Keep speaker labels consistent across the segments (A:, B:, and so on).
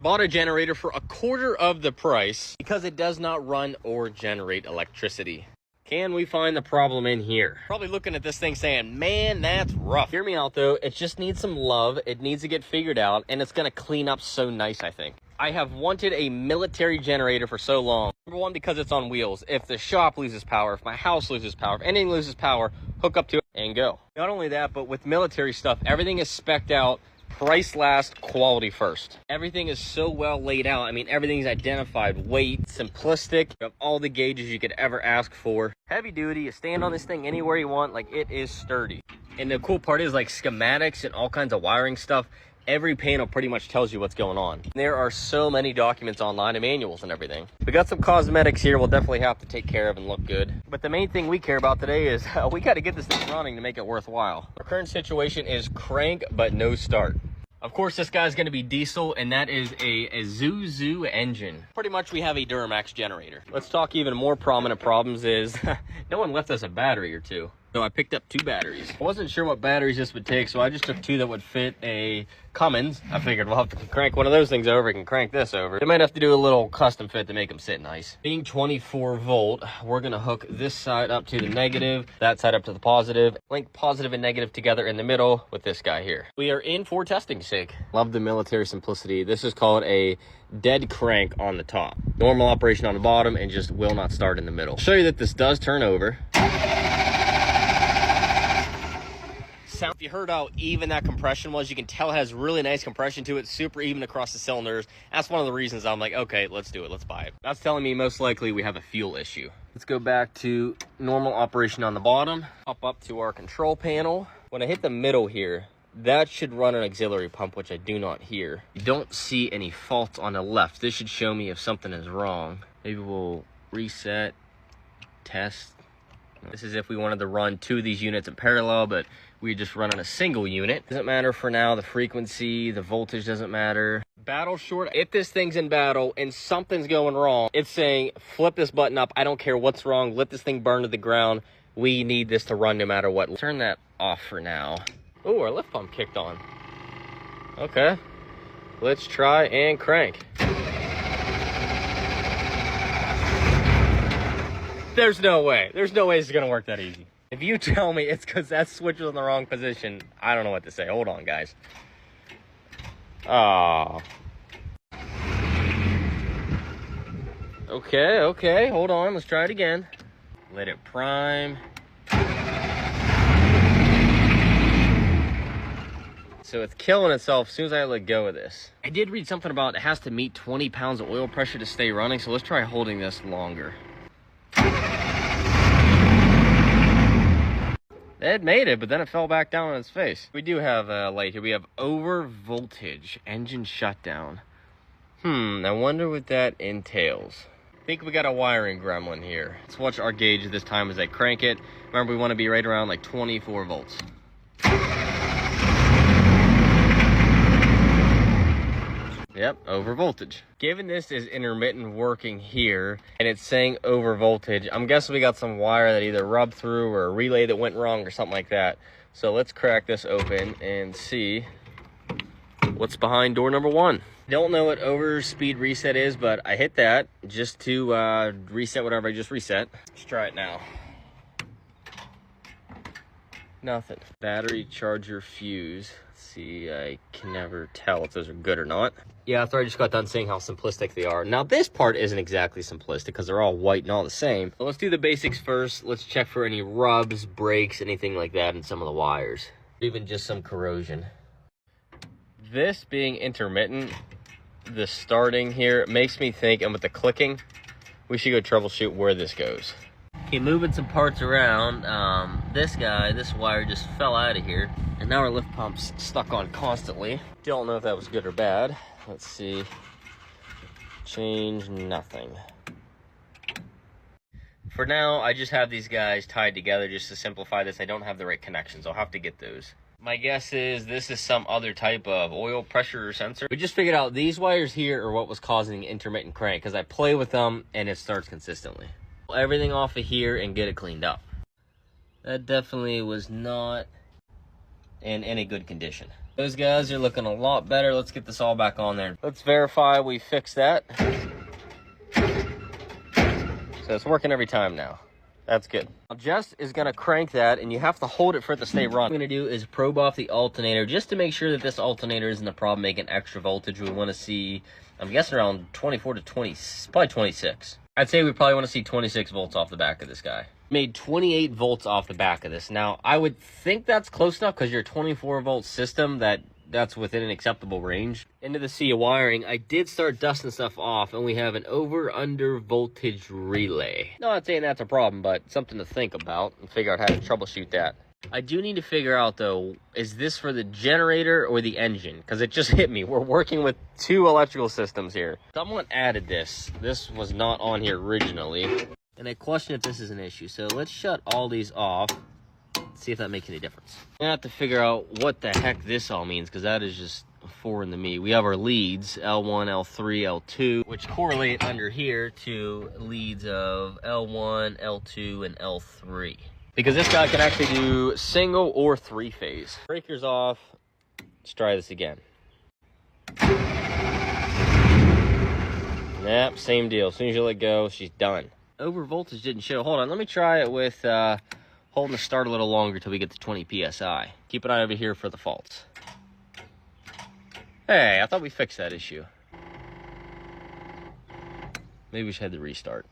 A: Bought a generator for a quarter of the price because it does not run or generate electricity. Can we find the problem in here? Probably looking at this thing saying, man, that's rough. Hear me out though, it just needs some love. It needs to get figured out, and it's gonna clean up so nice, I think. I have wanted a military generator for so long. Number one, because it's on wheels. If the shop loses power, if my house loses power, if anything loses power, hook up to it and go. Not only that, but with military stuff, everything is spec'd out. Price last, quality first. Everything is so well laid out. I mean, everything's identified. Weight, simplistic. You have all the gauges you could ever ask for. Heavy duty. You stand on this thing anywhere you want. Like, it is sturdy. And the cool part is, like, schematics and all kinds of wiring stuff. Every panel pretty much tells you what's going on. There are so many documents online and manuals and everything. We got some cosmetics here we'll definitely have to take care of and look good. But the main thing we care about today is we got to get this thing running to make it worthwhile. Our current situation is crank, but no start. Of course, this guy's going to be diesel, and that is a Zuzu engine. Pretty much we have a Duramax generator. Let's talk even more prominent problems is no one left us a battery or two. So I picked up 2 batteries. I wasn't sure what batteries this would take, so I just took 2 that would fit a Cummins. I figured we'll have to crank one of those things over and crank this over. They might have to do a little custom fit to make them sit nice. Being 24 volt, we're gonna hook this side up to the negative, that side up to the positive, link positive and negative together in the middle with this guy here. We are in for testing's sake. Love the military simplicity. This is called a dead crank on the top. Normal operation on the bottom and just will not start in the middle. I'll show you that this does turn over. Sound, if you heard how even that compression was, you can tell it has really nice compression to it, super even across the cylinders. That's one of the reasons I'm like, okay, let's do it, let's buy it. That's telling me most likely we have a fuel issue. Let's go back to normal operation on the bottom, up to our control panel. When I hit the middle here, that should run an auxiliary pump, which I do not hear. You don't see any faults on the left. This should show me if something is wrong. Maybe we'll reset, test. This is if we wanted to run 2 of these units in parallel, but we just run on a single unit. Doesn't matter for now. The frequency, the voltage doesn't matter. Battle short. If this thing's in battle and something's going wrong, it's saying, flip this button up. I don't care what's wrong. Let this thing burn to the ground. We need this to run no matter what. Turn that off for now. Oh, our lift pump kicked on. Okay. Let's try and crank. There's no way. There's no way this is going to work that easy. If you tell me it's because that switch was in the wrong position, I don't know what to say. Hold on, guys. Oh. Okay. Hold on. Let's try it again. Let it prime. So it's killing itself as soon as I let go of this. I did read something about it has to meet 20 pounds of oil pressure to stay running, so let's try holding this longer. It made it, but then it fell back down on its face. We do have a light here. We have overvoltage, engine shutdown. I wonder what that entails. I think we got a wiring gremlin here. Let's watch our gauge this time as I crank it. Remember, we want to be right around like 24 volts. Yep, over voltage. Given this is intermittent working here and it's saying over voltage, I'm guessing we got some wire that either rubbed through or a relay that went wrong or something like that. So let's crack this open and see what's behind door number 1. Don't know what overspeed reset is, but I hit that just to reset whatever I just reset. Let's try it now. Nothing. Battery charger fuse. See, I can never tell if those are good or not. Yeah, after I just got done saying how simplistic they are. Now, this part isn't exactly simplistic because they're all white and all the same. But let's do the basics first. Let's check for any rubs, breaks, anything like that in some of the wires. Even just some corrosion. This being intermittent, the starting here makes me think, and with the clicking, we should go troubleshoot where this goes. Okay, moving some parts around. This wire just fell out of here. And now our lift pump's stuck on constantly. Don't know if that was good or bad. Let's see. Change nothing. For now, I just have these guys tied together just to simplify this. I don't have the right connections. I'll have to get those. My guess is this is some other type of oil pressure sensor. We just figured out these wires here are what was causing the intermittent crank because I play with them and it starts consistently. Everything off of here and get it cleaned up. That definitely was not in any good condition. Those guys are looking a lot better. Let's get this all back on there. Let's verify we fixed that. So it's working every time now. That's good. Now Jess is gonna crank that, and you have to hold it for it to stay run. What I'm gonna do is probe off the alternator just to make sure that this alternator isn't a problem making extra voltage. We wanna see, I'm guessing around 24 to 20, probably 26. I'd say we probably wanna see 26 volts off the back of this guy. Made 28 volts off the back of this. Now, I would think that's close enough because your 24 volt system, that's within an acceptable range. Into the sea of wiring, I did start dusting stuff off, and we have an over-under voltage relay. Not saying that's a problem, but something to think about and figure out how to troubleshoot that. I do need to figure out, though, is this for the generator or the engine? Because it just hit me. We're working with two electrical systems here. Someone added this. This was not on here originally. And I question if this is an issue. So let's shut all these off. See if that makes any difference. I have to figure out what the heck this all means, because that is just foreign to me. We have our leads, L1, L3, L2, which correlate under here to leads of L1, L2, and L3. Because this guy can actually do single or three phase. Breaker's off. Let's try this again. Yep, same deal. As soon as you let go, she's done. Over voltage didn't show. Hold on, let me try it with holding the start a little longer till we get to 20 psi. Keep an eye over here for the faults. Hey, I thought we fixed that issue. Maybe we should have to restart.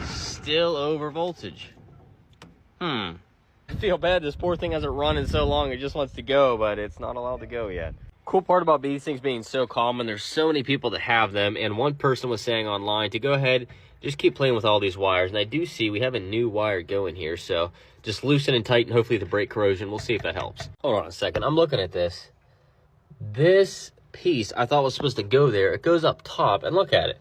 A: Still over voltage. I feel bad, this poor thing hasn't run in so long, it just wants to go, but it's not allowed to go yet. Cool part about these things being so common, there's so many people that have them, and one person was saying online to go ahead, just keep playing with all these wires. And I do see we have a new wire going here, so just loosen and tighten, hopefully the brake corrosion. We'll see if that helps. Hold on a second, I'm looking at this. This piece I thought was supposed to go there. It goes up top, and look at it.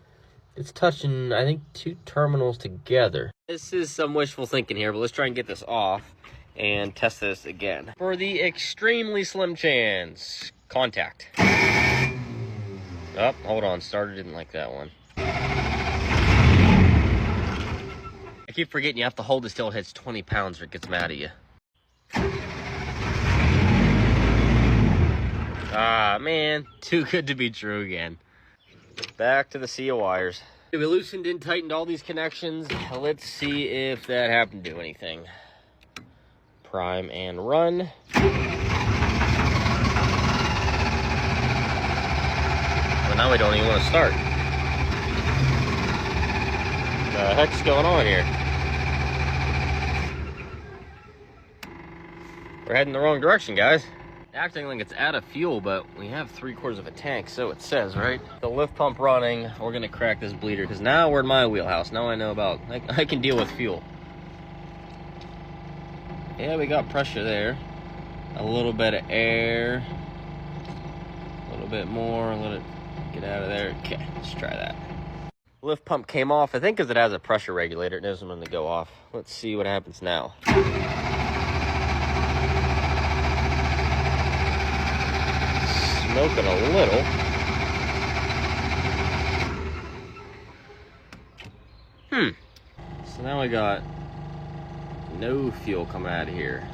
A: It's touching, I think, two terminals together. This is some wishful thinking here, but let's try and get this off and test this again. For the extremely slim chance, contact. Oh, hold on, starter didn't like that one. I keep forgetting you have to hold this till it hits 20 pounds or it gets mad at you. Ah, man, too good to be true again. Back to the sea of wires. We loosened and tightened all these connections. Let's see if that happened to do anything. Prime and run. But now we don't even want to start. What the heck's going on here? We're heading the wrong direction, guys. Acting like it's out of fuel, but we have 3/4 of a tank, so it says, right? The lift pump running, we're gonna crack this bleeder, because now we're in my wheelhouse. Now I know about, I can deal with fuel. Yeah, we got pressure there. A little bit of air. A little bit more, let it get out of there. Okay, let's try that. Lift pump came off, I think because it has a pressure regulator. It knows when to go off. Let's see what happens now. Smoking a little. So now we got no fuel coming out of here.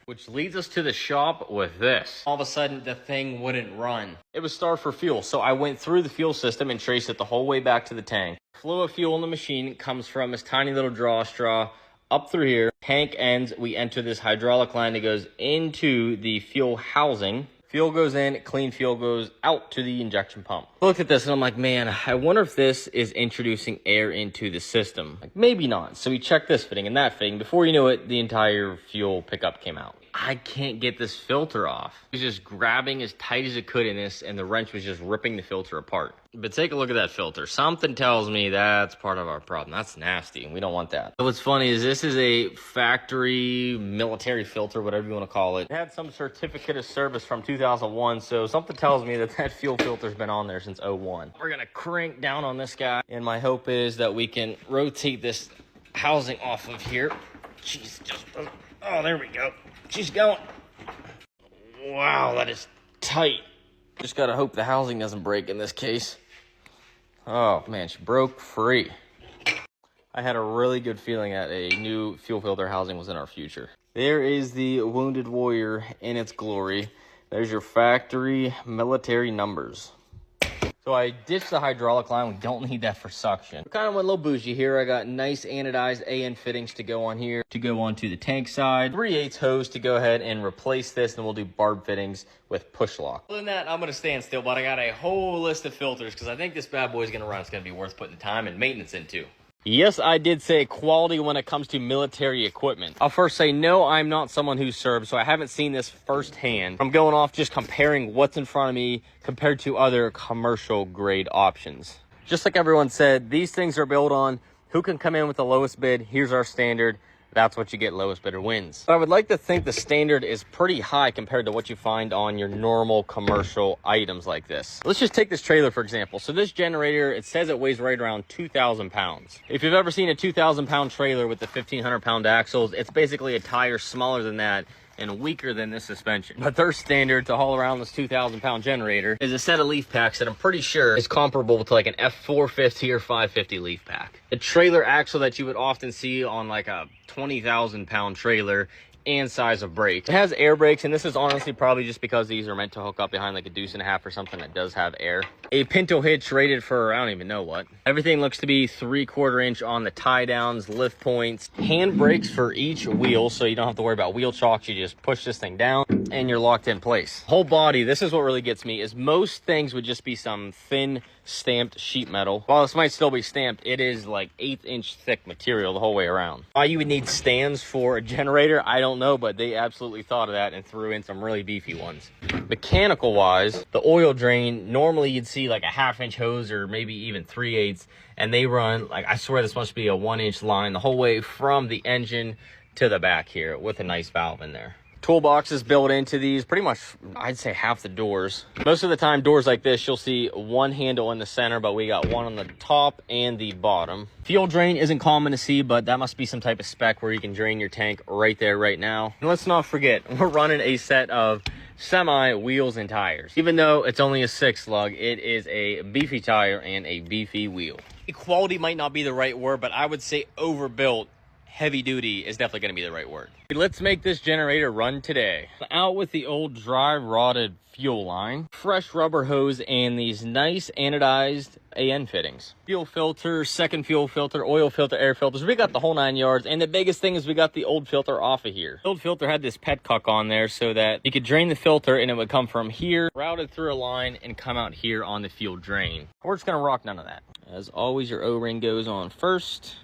A: Which leads us to the shop with this. All of a sudden, the thing wouldn't run. It was starved for fuel, so I went through the fuel system and traced it the whole way back to the tank. Flow of fuel in the machine comes from this tiny little draw straw up through here. Tank ends, we enter this hydraulic line that goes into the fuel housing. Fuel goes in, clean fuel goes out to the injection pump. I looked at this and I'm like, man, I wonder if this is introducing air into the system. Like, maybe not. So we checked this fitting and that fitting. Before you know it, the entire fuel pickup came out. I can't get this filter off. It was just grabbing as tight as it could in this, and the wrench was just ripping the filter apart. But take a look at that filter. Something tells me that's part of our problem. That's nasty, and we don't want that. But what's funny is this is a factory military filter, whatever you want to call it. It had some certificate of service from 2001, so something tells me that that fuel filter's been on there since 01. We're gonna crank down on this guy, and my hope is that we can rotate this housing off of here. Jeez, just, oh, there we go. She's going. Wow, that is tight. Just gotta hope the housing doesn't break in this case. Oh man, she broke free. I had a really good feeling that a new fuel filter housing was in our future. There is the Wounded Warrior in its glory. There's your factory military numbers. So I ditched the hydraulic line. We don't need that for suction. Kind of went a little bougie here. I got nice anodized AN fittings to go on here, to go onto the tank side. 3/8 hose to go ahead and replace this, and we'll do barb fittings with push lock. Other than that, I'm gonna stand still, but I got a whole list of filters because I think this bad boy's gonna run. It's gonna be worth putting the time and maintenance into. Yes, I did say quality when it comes to military equipment. I'll first say, no, I'm not someone who serves, so I haven't seen this firsthand. I'm going off just comparing what's in front of me compared to other commercial grade options. Just like everyone said, these things are built on who can come in with the lowest bid. Here's our standard. That's what you get, lowest bidder wins. But I would like to think the standard is pretty high compared to what you find on your normal commercial items like this. Let's just take this trailer, for example. So this generator, it says it weighs right around 2,000 pounds. If you've ever seen a 2,000 pound trailer with the 1,500 pound axles, it's basically a tire smaller than that and weaker than this suspension. But their standard to haul around this 2,000 pound generator is a set of leaf packs that I'm pretty sure is comparable to like an F450 or 550 leaf pack. A trailer axle that you would often see on like a 20,000 pound trailer, and size of brakes. It has air brakes, and this is honestly probably just because these are meant to hook up behind like a deuce and a half or something that does have air. A pinto hitch rated for I don't even know what. Everything looks to be 3/4 inch on the tie downs, lift points, hand brakes for each wheel, so you don't have to worry about wheel chocks. You just push this thing down and you're locked in place. Whole body, this is what really gets me, is most things would just be some thin stamped sheet metal. While this might still be stamped, it is like 1/8 inch thick material the whole way around. Why you would need stands for a generator, I don't know, but they absolutely thought of that and threw in some really beefy ones. Mechanical wise, the oil drain, normally you'd see like a 1/2 inch hose or maybe even 3/8, and they run like, I swear this must be a 1 inch line the whole way from the engine to the back here with a nice valve in there. Toolboxes built into these, pretty much I'd say half the doors. Most of the time doors like this you'll see one handle in the center, but we got one on the top and the bottom. Fuel drain isn't common to see, but that must be some type of spec where you can drain your tank right there right now. And let's not forget, we're running a set of semi wheels and tires. Even though it's only a 6 lug, it is a beefy tire and a beefy wheel. Quality might not be the right word, but I would say overbuilt. Heavy duty is definitely going to be the right word. Let's make this generator run today. Out with the old dry rotted fuel line, fresh rubber hose, and these nice anodized AN fittings. Fuel filter, second fuel filter, oil filter, air filters. We got the whole 9 yards, and the biggest thing is we got the old filter off of here. The old filter had this petcock on there so that you could drain the filter and it would come from here, routed through a line, and come out here on the fuel drain. We're just going to rock none of that. As always, your O-ring goes on first,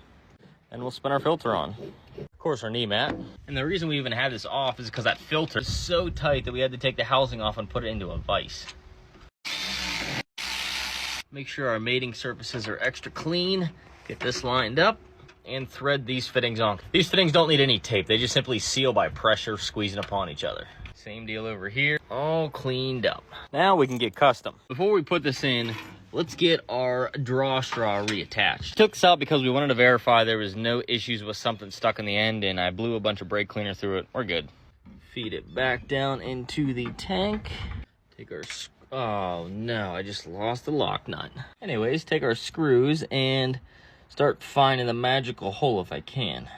A: and we'll spin our filter on. Of course, our knee mat. And the reason we even have this off is because that filter is so tight that we had to take the housing off and put it into a vise. Make sure our mating surfaces are extra clean. Get this lined up and thread these fittings on. These fittings don't need any tape. They just simply seal by pressure squeezing upon each other. Same deal over here, all cleaned up. Now we can get custom. Before we put this in, let's get our draw straw reattached. Took this out because we wanted to verify there was no issues with something stuck in the end, and I blew a bunch of brake cleaner through it. We're good. Feed it back down into the tank. Take our, oh no, I just lost the lock nut. Anyways, take our screws and start finding the magical hole if I can.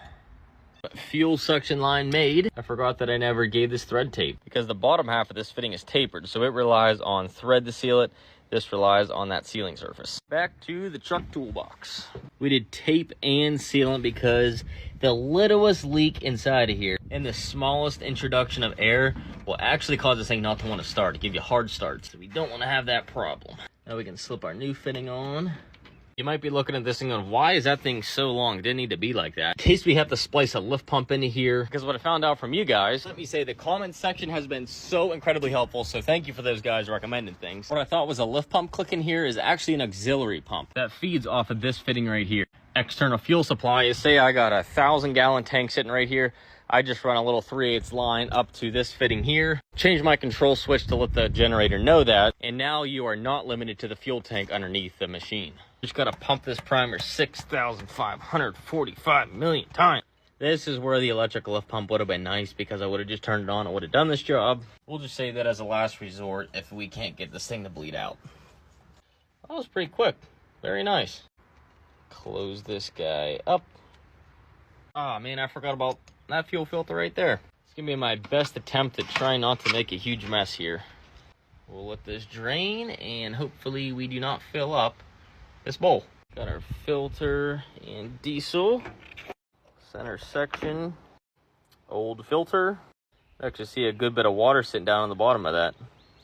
A: Fuel suction line made. I forgot that I never gave this thread tape because the bottom half of this fitting is tapered, so it relies on thread to seal it. This relies on that sealing surface. Back to the truck toolbox. We did tape and sealant because the littlest leak inside of here and the smallest introduction of air will actually cause this thing not to want to start, to give you hard starts. So we don't want to have that problem. Now we can slip our new fitting on. You might be looking at this thing going, why is that thing so long? It didn't need to be like that. In case we have to splice a lift pump into here. Because what I found out from you guys, let me say the comment section has been so incredibly helpful. So thank you for those guys recommending things. What I thought was a lift pump click in here is actually an auxiliary pump that feeds off of this fitting right here. External fuel supply is, say I got a 1,000-gallon tank sitting right here. I just run a little 3/8 line up to this fitting here, change my control switch to let the generator know that, and now you are not limited to the fuel tank underneath the machine. Just gotta pump this primer 6,545 million times. This is where the electric lift pump would have been nice because I would have just turned it on. It would have done this job. We'll just say that as a last resort if we can't get this thing to bleed out. That was pretty quick. Very nice. Close this guy up. Ah, man, I forgot about that fuel filter right there. It's gonna be my best attempt at trying not to make a huge mess here. We'll let this drain, and hopefully we do not fill up this bowl. Got our filter and diesel. Center section. Old filter. Actually see a good bit of water sitting down on the bottom of that.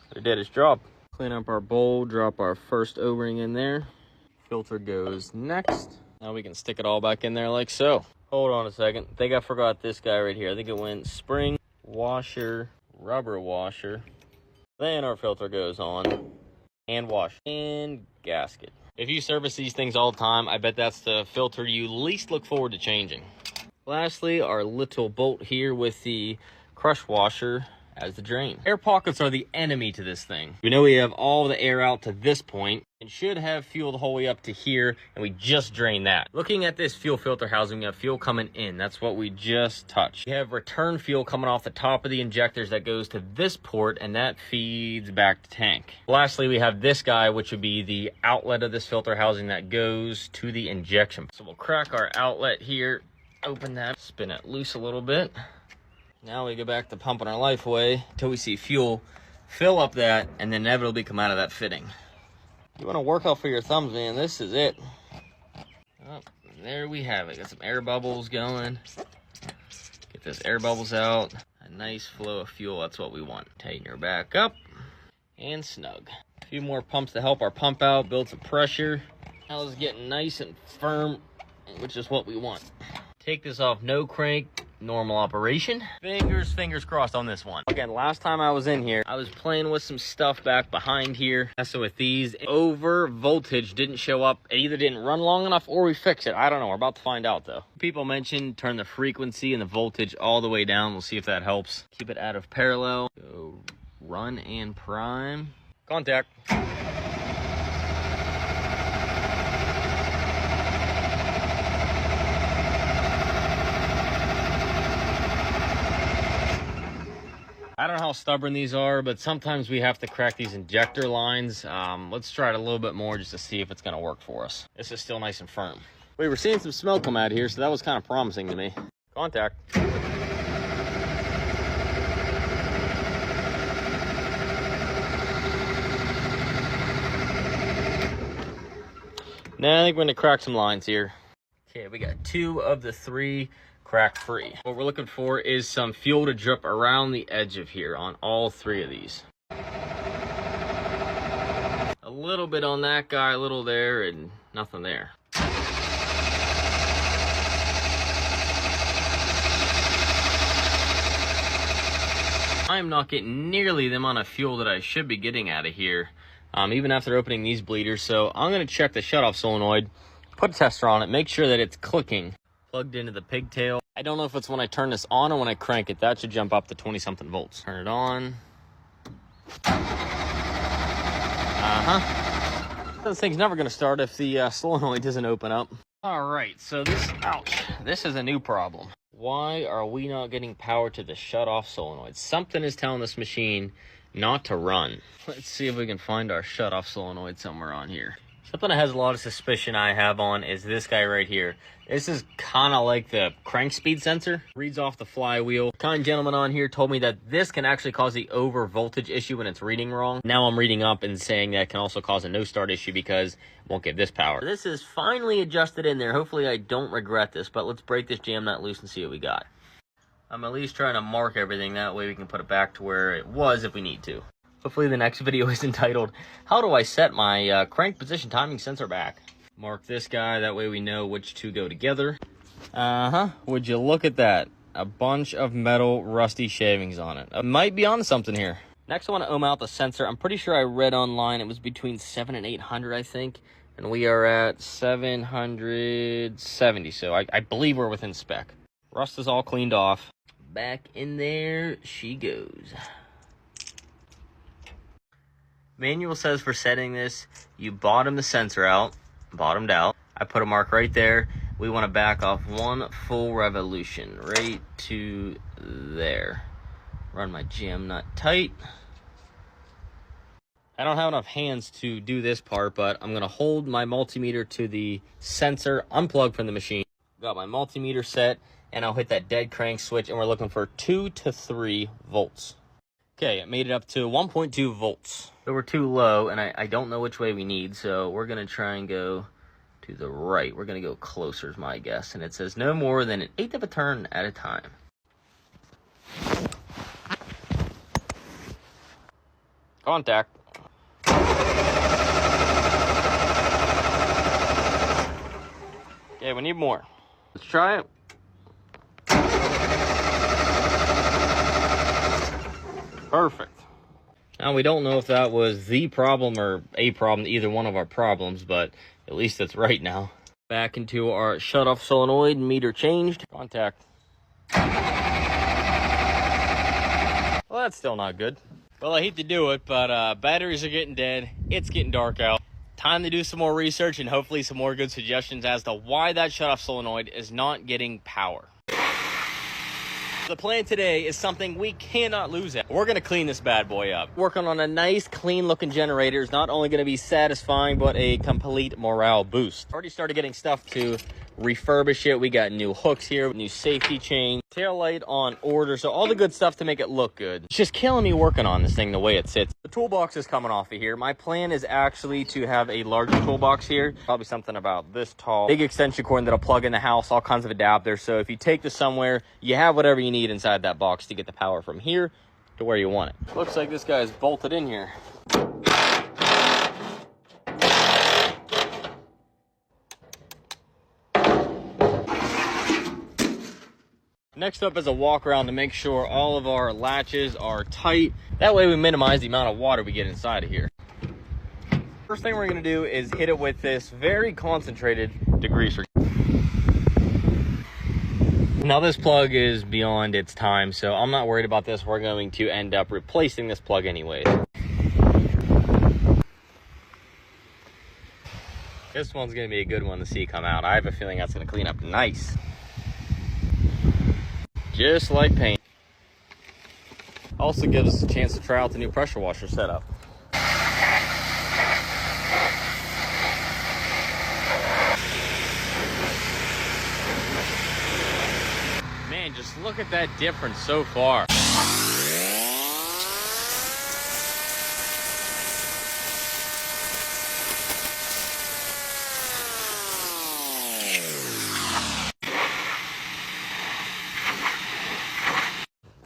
A: But it did its job. Clean up our bowl, drop our first O-ring in there. Filter goes next. Now we can stick it all back in there like so. Hold on a second. I think I forgot this guy right here. I think it went spring, washer, rubber washer. Then our filter goes on. And wash. And gasket. If you service these things all the time, I bet that's the filter you least look forward to changing. Lastly, our little bolt here with the crush washer as the drain. Air pockets are the enemy to this thing. We know we have all the air out to this point and should have fuel the whole way up to here, and we just drained that. Looking at this fuel filter housing, we have fuel coming in. That's what we just touched. We have return fuel coming off the top of the injectors that goes to this port, and that feeds back to tank. Lastly, we have this guy, which would be the outlet of this filter housing that goes to the injection. So we'll crack our outlet here, open that, spin it loose a little bit. Now we go back to pumping our life away until we see fuel fill up that and then inevitably come out of that fitting. You want to work out for your thumbs, man. This is it. Oh, there we have it. Got some air bubbles going. Get those air bubbles out. A nice flow of fuel. That's what we want. Tighten her back up and snug. A few more pumps to help our pump out, build some pressure. Now it's getting nice and firm, which is what we want. Take this off no crank. Normal operation. Fingers crossed on this one. Again, last time I was in here, I was playing with some stuff back behind here. So with these, over voltage didn't show up. It either didn't run long enough or we fixed it. I don't know. We're about to find out though. People mentioned turn the frequency and the voltage all the way down. We'll see if that helps. Keep it out of parallel. Go run and prime. Contact. I don't know how stubborn these are, but sometimes we have to crack these injector lines. Let's try it a little bit more just to see if it's going to work for us. This is still nice and firm. We were seeing some smoke come out here, so that was kind of promising to me. Contact. Now I think we're going to crack some lines here. Okay, we got 2 of the 3 crack free. What we're looking for is some fuel to drip around the edge of here on all 3 of these. A little bit on that guy, a little there, and nothing there. I'm not getting nearly the amount of fuel that I should be getting out of here, even after opening these bleeders. So I'm going to check the shutoff solenoid, put a tester on it, make sure that it's clicking. Plugged into the pigtail. I don't know if it's when I turn this on or when I crank it. That should jump up to 20 something volts. Turn it on. This thing's never going to start if the solenoid doesn't open up. All right, so this is a new problem. Why are we not getting power to the shut-off solenoid? Something is telling this machine not to run. Let's see if we can find our shut-off solenoid somewhere on here. Something that has a lot of suspicion I have on is this guy right here. This is kind of like the crank speed sensor. Reads off the flywheel. Kind gentleman on here told me that this can actually cause the over voltage issue when it's reading wrong. Now I'm reading up and saying that can also cause a no start issue because it won't give this power. This is finally adjusted in there. Hopefully I don't regret this, but let's break this jam nut loose and see what we got. I'm at least trying to mark everything. That way we can put it back to where it was if we need to. Hopefully the next video is entitled, how do I set my crank position timing sensor back? Mark this guy, that way we know which 2 go together. Would you look at that? A bunch of metal rusty shavings on it. I might be on something here. Next I want to ohm out the sensor. I'm pretty sure I read online it was between 700 and 800, I think. And we are at 770, so I believe we're within spec. Rust is all cleaned off. Back in there she goes. Manual says for setting this, you bottom the sensor out, bottomed out. I put a mark right there. We want to back off 1 full revolution, right to there. Run my jam nut tight. I don't have enough hands to do this part, but I'm gonna hold my multimeter to the sensor, unplug from the machine. Got my multimeter set, and I'll hit that dead crank switch, and we're looking for 2 to 3 volts. Okay, it made it up to 1.2 volts. So we're too low, and I don't know which way we need, so we're gonna try and go to the right. We're gonna go closer is my guess, and it says no more than 1/8 of a turn at a time. Contact. Okay, we need more. Let's try it. Perfect. Now, we don't know if that was the problem or a problem, either one of our problems, but at least it's right now. Back into our shut-off solenoid, meter changed. Contact. Well, that's still not good. Well, I hate to do it, but batteries are getting dead. It's getting dark out. Time to do some more research and hopefully some more good suggestions as to why that shut-off solenoid is not getting power. The plan today is something we cannot lose at. We're going to clean this bad boy up. Working on a nice, clean-looking generator is not only going to be satisfying, but a complete morale boost. Already started getting stuff to refurbish it. We got new hooks here, new safety chain, tail light on order, so all the good stuff to make it look good. It's just killing me working on this thing the way it sits. The toolbox is coming off of here. My plan is actually to have a larger toolbox here, probably something about this tall. Big extension cord that'll plug in the house, all kinds of adapters, so if you take this somewhere, you have whatever you need inside that box to get the power from here to where you want it. Looks like this guy's bolted in here. Next up is a walk around to make sure all of our latches are tight. That way we minimize the amount of water we get inside of here. First thing we're gonna do is hit it with this very concentrated degreaser. Now this plug is beyond its time, so I'm not worried about this. We're going to end up replacing this plug anyways. This one's gonna be a good one to see come out. I have a feeling that's gonna clean up nice. Just like paint. Also gives us a chance to try out the new pressure washer setup. Man, just look at that difference so far.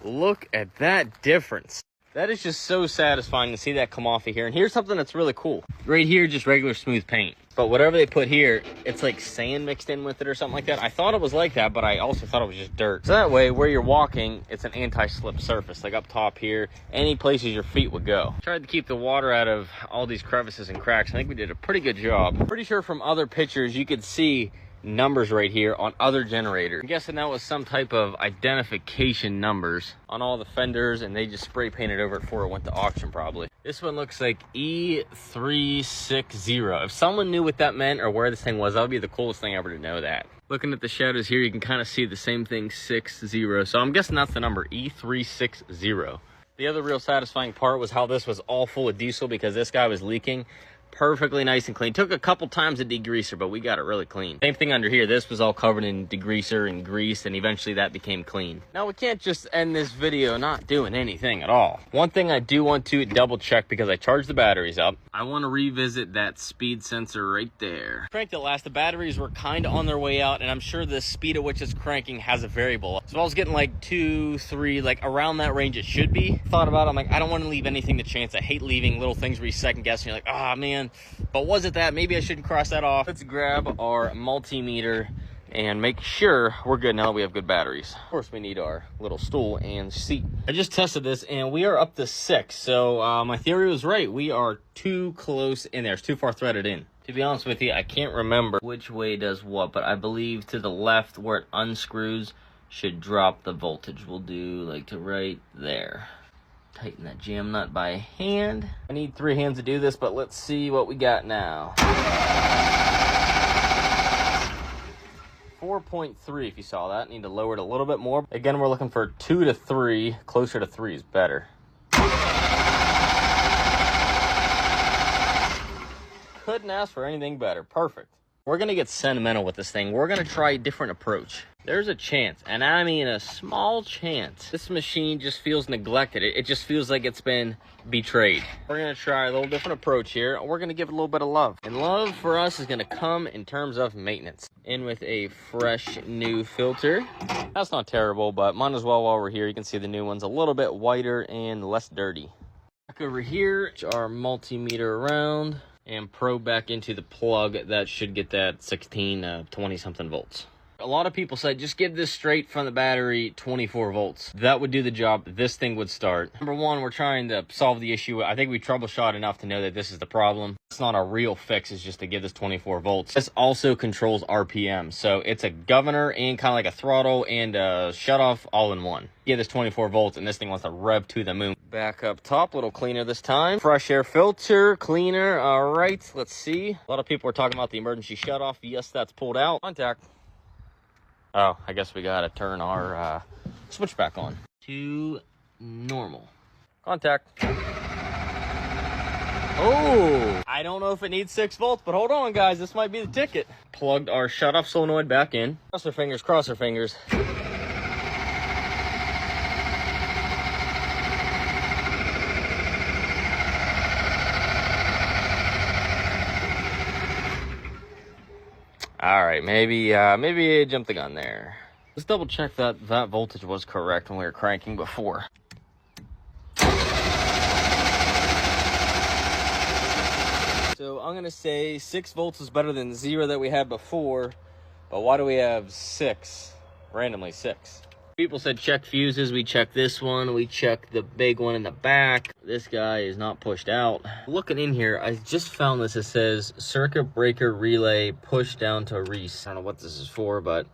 A: Look at that difference. That is just so satisfying to see that come off of here. And here's something that's really cool. Right here, just regular smooth paint. But whatever they put here, it's like sand mixed in with it or something like that. I thought it was like that, but I also thought it was just dirt. So that way, where you're walking, it's an anti-slip surface. Like up top here, any places your feet would go. Tried to keep the water out of all these crevices and cracks. I think we did a pretty good job. Pretty sure from other pictures, you could see numbers right here on other generators. I'm guessing that was some type of identification numbers on all the fenders, and they just spray painted over it before it went to auction probably. This one looks like E360. If someone knew what that meant or where this thing was, that would be the coolest thing ever to know that. Looking at the shadows here, you can kind of see the same thing, 60. So I'm guessing that's the number, E360. The other real satisfying part was how this was all full of diesel because this guy was leaking. Perfectly nice and clean. Took a couple times a degreaser, but we got it really clean. Same thing under here. This was all covered in degreaser and grease, and eventually that became clean. Now we can't just end this video not doing anything at all. One thing I do want to double check because I charged the batteries up. I want to revisit that speed sensor right there. Cranked it last. The batteries were kind of on their way out, and I'm sure the speed at which it's cranking has a variable. So I was getting like 2, 3, like around that range it should be. Thought about it. I'm like, I don't want to leave anything to chance. I hate leaving little things where you second guess and you're like, ah, man. But was it that? Maybe I shouldn't cross that off. Let's grab our multimeter and make sure we're good now that we have good batteries. Of course, we need our little stool and seat. I just tested this and we are up to 6. So my theory was right. We are too close in there. It's too far threaded in. To be honest with you, I can't remember which way does what, but I believe to the left where it unscrews should drop the voltage. We'll do like to right there. Tighten that jam nut by hand. I need 3 hands to do this, but let's see what we got now. 4.3 if you saw that. Need to lower it a little bit more. Again, we're looking for 2 to 3. Closer to 3 is better. Couldn't ask for anything better. Perfect. We're gonna get sentimental with this thing. We're gonna try a different approach. There's a chance, and I mean a small chance, this machine just feels neglected. It just feels like it's been betrayed. We're gonna try a little different approach here. We're gonna give it a little bit of love. And love for us is gonna come in terms of maintenance. In with a fresh new filter. That's not terrible, but might as well while we're here. You can see the new one's a little bit whiter and less dirty. Back over here, our multimeter around, and probe back into the plug that should get that 16, 20 something volts. A lot of people said, just give this straight from the battery 24 volts. That would do the job. This thing would start. Number one, we're trying to solve the issue. I think we troubleshot enough to know that this is the problem. It's not a real fix, it's just to give this 24 volts. This also controls RPM. So it's a governor and kind of like a throttle and a shut off all in one. Give this 24 volts and this thing wants to rev to the moon. Back up top, a little cleaner this time. Fresh air filter, cleaner. All right, let's see. A lot of people are talking about the emergency shut off. Yes, that's pulled out. Contact. Oh, I guess we gotta turn our switch back on to normal. Contact. Oh, I don't know if it needs 6 volts, but hold on, guys. This might be the ticket. Plugged our shut-off solenoid back in. Cross our fingers, cross our fingers. All right, maybe I jumped the gun there. Let's double check that voltage was correct when we were cranking before. So I'm gonna say 6 volts is better than 0 that we had before, but why do we have 6? Randomly 6. People said check fuses. We checked this one. We checked the big one in the back. This guy is not pushed out. Looking in here, I just found this. It says circuit breaker relay push down to reset. I don't know what this is for, but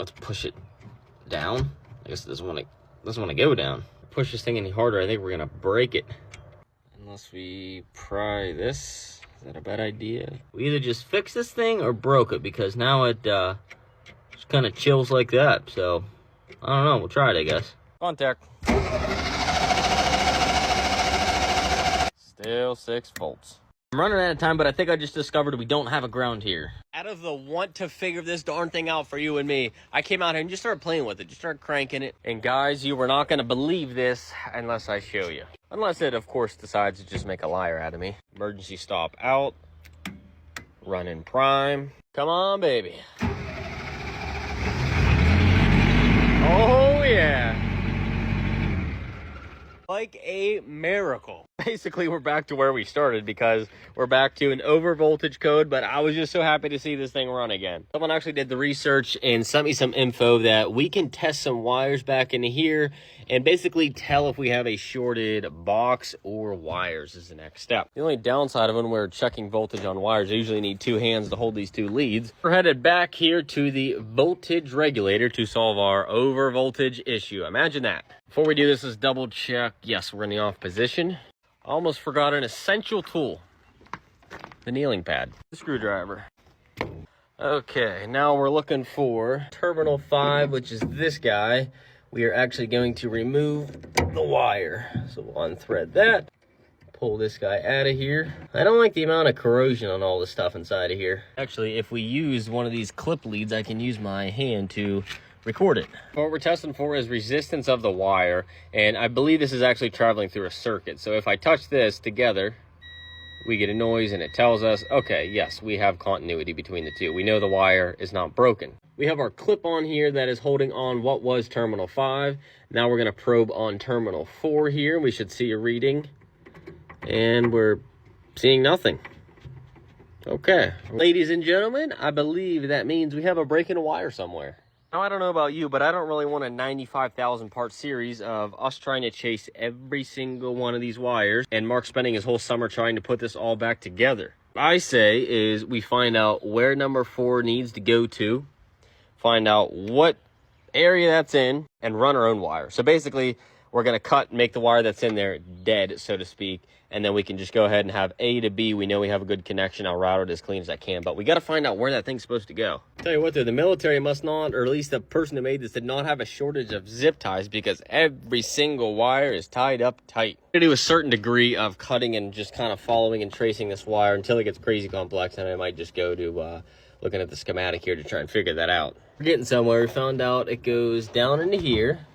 A: let's push it down. I guess it doesn't want to go down. Push this thing any harder, I think we're gonna break it. Unless we pry this. Is that a bad idea? We either just fix this thing or broke it, because now it just kind of chills like that. So I don't know, we'll try it, I guess. Contact. Still 6 volts. I'm running out of time, but I think I just discovered we don't have a ground here. Out of the want to figure this darn thing out for you and me, I came out here and just started playing with it, just started cranking it. And guys, you were not gonna believe this unless I show you. Unless it, of course, decides to just make a liar out of me. Emergency stop out. Run in prime. Come on, baby. Oh, yeah. Like a miracle. Basically, we're back to where we started because we're back to an overvoltage code, but I was just so happy to see this thing run again. Someone actually did the research and sent me some info that we can test some wires back into here and basically tell if we have a shorted box or wires is the next step. The only downside of when we're checking voltage on wires, I usually need 2 hands to hold these 2 leads. We're headed back here to the voltage regulator to solve our overvoltage issue. Imagine that. Before we do this, let's double check. Yes, we're in the off position. Almost forgot an essential tool. The kneeling pad. The screwdriver. Okay, now we're looking for terminal 5, which is this guy. We are actually going to remove the wire. So we'll unthread that. Pull this guy out of here. I don't like the amount of corrosion on all the stuff inside of here. Actually, if we use one of these clip leads, I can use my hand to record it. What we're testing for is resistance of the wire, and I believe this is actually traveling through a circuit. So if I touch this together, we get a noise and it tells us, okay, yes, we have continuity between the two. We know the wire is not broken. We have our clip on here that is holding on what was terminal 5. Now we're gonna probe on terminal 4 here. We should see a reading, and we're seeing nothing. Okay, ladies and gentlemen, I believe that means we have a break in a wire somewhere. Now, I don't know about you, but I don't really want a 95,000 part series of us trying to chase every single one of these wires and Mark spending his whole summer trying to put this all back together. What I say is we find out where number 4 needs to go to, find out what area that's in, and run our own wire. So basically, we're going to cut and make the wire that's in there dead, so to speak, and then we can just go ahead and have A to B. We know we have a good connection. I'll route it as clean as I can, but we got to find out where that thing's supposed to go. Tell you what, though, the military must not, or at least the person who made this, did not have a shortage of zip ties, because every single wire is tied up tight. I'm going to do a certain degree of cutting and just kind of following and tracing this wire until it gets crazy complex, and I might just go to looking at the schematic here to try and figure that out. We're getting somewhere. We found out it goes down into here.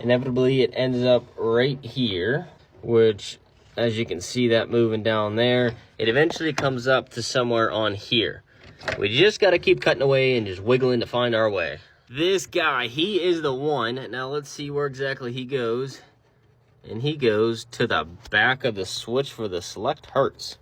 A: Inevitably, it ends up right here, which, as you can see that moving down there, it eventually comes up to somewhere on here. We just got to keep cutting away and just wiggling to find our way. This guy, he is the one. Now let's see where exactly he goes. And he goes to the back of the switch for the select hertz.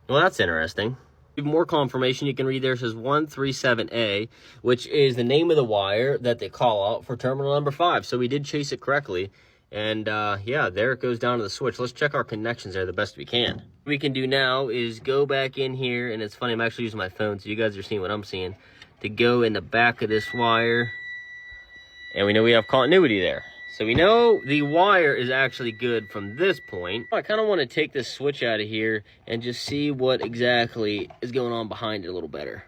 A: Well, that's interesting. More confirmation you can read there. It says 137A, which is the name of the wire that they call out for terminal number 5. So we did chase it correctly. And yeah, there it goes down to the switch. Let's check our connections there the best we can. What we can do now is go back in here, and it's funny, I'm actually using my phone, so you guys are seeing what I'm seeing, to go in the back of this wire. And we know we have continuity there. So we know the wire is actually good from this point. I kind of want to take this switch out of here and just see what exactly is going on behind it a little better.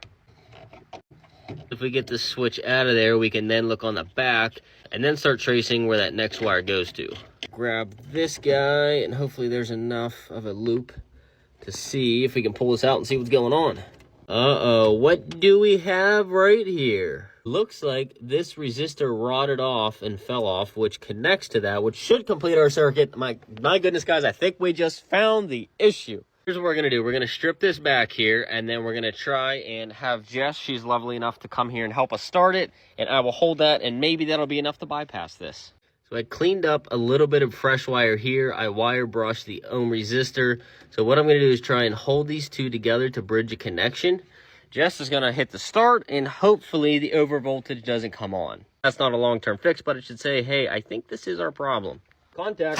A: If we get this switch out of there, we can then look on the back and then start tracing where that next wire goes to. Grab this guy, and hopefully there's enough of a loop to see if we can pull this out and see what's going on. Uh-oh, what do we have right here? Looks like this resistor rotted off and fell off, which connects to that, which should complete our circuit. My goodness, guys, I think we just found the issue. Here's what we're going to do. We're going to strip this back here, and then we're going to try and have Jess, she's lovely enough to come here and help us start it, and I will hold that, and maybe that'll be enough to bypass this. So I cleaned up a little bit of fresh wire here. I wire brushed the ohm resistor. So what I'm going to do is try and hold these two together to bridge a connection. Jess is going to hit the start, and hopefully the overvoltage doesn't come on. That's not a long-term fix, but it should say, hey, I think this is our problem. Contact.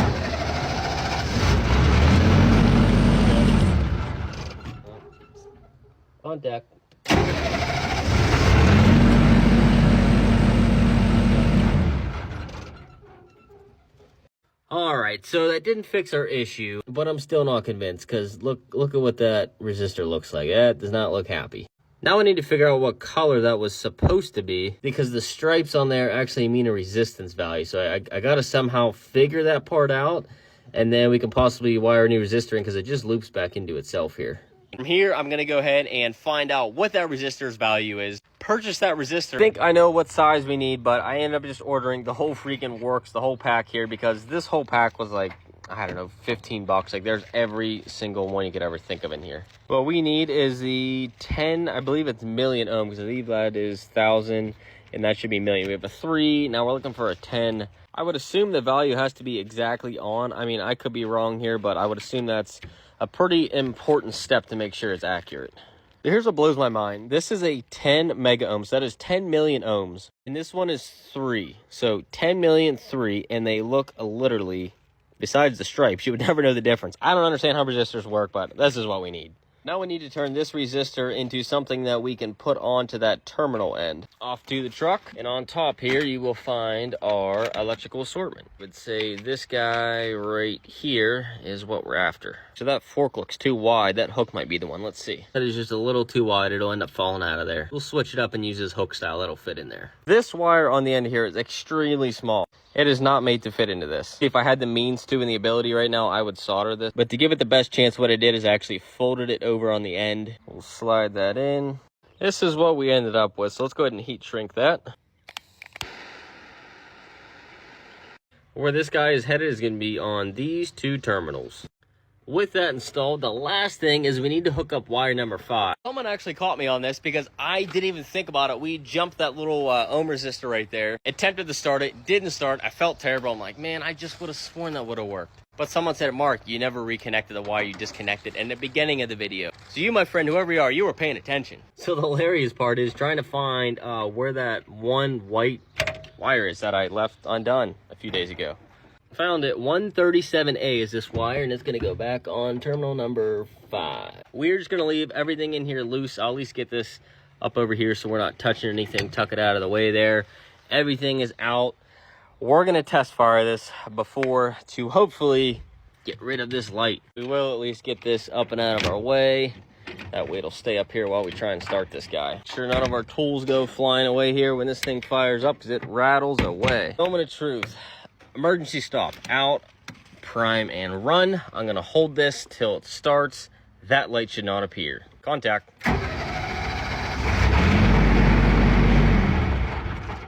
A: Contact. All right, so that didn't fix our issue, but I'm still not convinced, because look at what that resistor looks like. That does not look happy. Now I need to figure out what color that was supposed to be, because the stripes on there actually mean a resistance value. So I got to somehow figure that part out, and then we can possibly wire a new resistor in, because it just loops back into itself here. From here, I'm going to go ahead and find out what that resistor's value is. Purchase that resistor. I think I know what size we need, but I ended up just ordering the whole freaking works, the whole pack here, because this whole pack was like, I don't know, 15 bucks. Like, there's every single one you could ever think of in here. What we need is the 10, I believe it's million ohm, because I believe that is 1,000, and that should be million. We have a 3, now we're looking for a 10. I would assume the value has to be exactly on. I mean, I could be wrong here, but I would assume that's a pretty important step to make sure it's accurate. Here's what blows my mind. This is a 10 mega ohms. That is 10 million ohms. And this one is 3. So 10 million, 3, and they look literally, besides the stripes, you would never know the difference. I don't understand how resistors work, but this is what we need. Now we need to turn this resistor into something that we can put onto that terminal end. Off to the truck, and on top here you will find our electrical assortment. I would say this guy right here is what we're after. So that fork looks too wide. That hook might be the one. Let's see. That is just a little too wide. It'll end up falling out of there. We'll switch it up and use this hook style. That'll fit in there. This wire on the end here is extremely small. It is not made to fit into this. If I had the means to and the ability right now, I would solder this. But to give it the best chance, what I did is actually folded it over on the end. We'll slide that in. This is what we ended up with. So let's go ahead and heat shrink that. Where this guy is headed is going to be on these two terminals. With that installed, the last thing is we need to hook up wire number 5. Someone actually caught me on this because I didn't even think about it. We jumped that little ohm resistor right there. Attempted to start it, didn't start. I felt terrible. I'm like, man, I just would have sworn that would have worked. But someone said, Mark, you never reconnected the wire, you disconnected in the beginning of the video. So you, my friend, whoever you are, you were paying attention. So the hilarious part is trying to find where that one white wire is that I left undone a few days ago. Found it. 137A is this wire, and it's going to go back on terminal number 5. We're just going to leave everything in here loose. I'll at least get this up over here so we're not touching anything. Tuck it out of the way there. Everything is out. We're gonna test fire this before to hopefully get rid of this light. We will at least get this up and out of our way. That way it'll stay up here while we try and start this guy. Sure, none of our tools go flying away here when this thing fires up because it rattles away. Moment of truth. Emergency stop. Out, prime, and run. I'm gonna hold this till it starts. That light should not appear. Contact.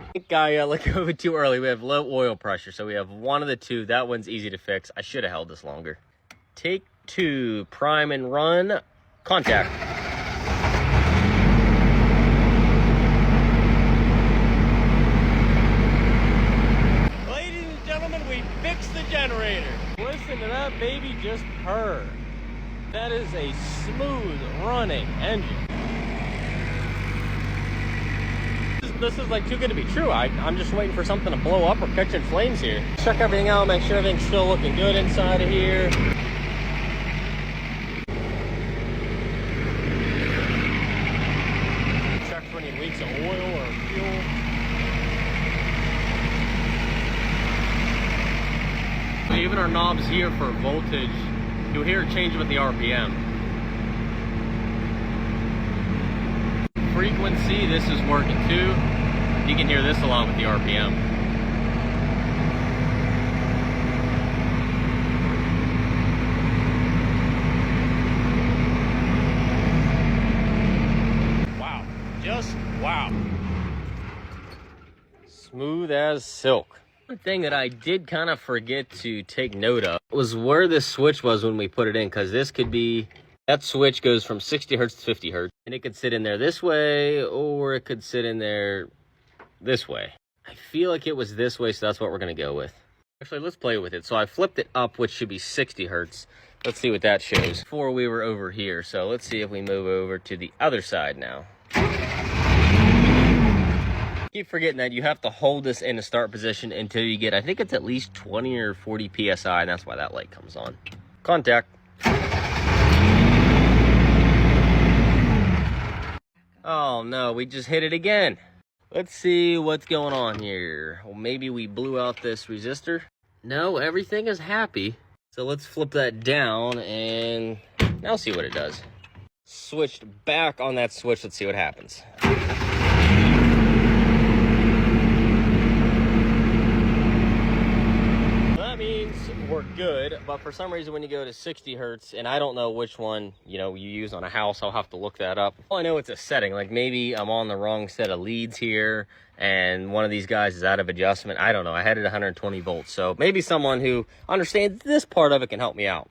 A: I think I let go of it too early. We have low oil pressure, so we have one of the two. That one's easy to fix. I should have held this longer. Take two, prime and run. Contact. Ladies and gentlemen, we fixed the generator. Listen to that baby just purr. That is a smooth running engine. This is like too good to be true. I'm just waiting for something to blow up or catch in flames here. Check everything out, make sure everything's still looking good inside of here. Check for any leaks of oil or fuel. So even our knobs here for voltage, you'll hear it change with the RPM. Frequency, this is working too. You can hear this along with the RPM. Wow, just wow. Smooth as silk. One thing that I did kind of forget to take note of was where this switch was when we put it in, because this could be, that switch goes from 60 hertz to 50 hertz, and it could sit in there this way, or it could sit in there this way. I feel like it was this way, so that's what we're going to go with. Actually, let's play with it. So I flipped it up, which should be 60 hertz. Let's see what that shows. Before we were over here, so let's see if we move over to the other side now. Keep forgetting that you have to hold this in a start position until you get, I think it's at least 20 or 40 psi, and that's why that light comes on. Contact. Oh no, we just hit it again. Let's see what's going on here. Well, maybe we blew out this resistor. No, everything is happy. So let's flip that down and now see what it does. Switched back on that switch. Let's see what happens. That means we're good, but for some reason when you go to 60 hertz, and I don't know which one, you use on a house, I'll have to look that up. All I know it's a setting, like maybe I'm on the wrong set of leads here, and one of these guys is out of adjustment. I don't know, I had it 120 volts, so maybe someone who understands this part of it can help me out.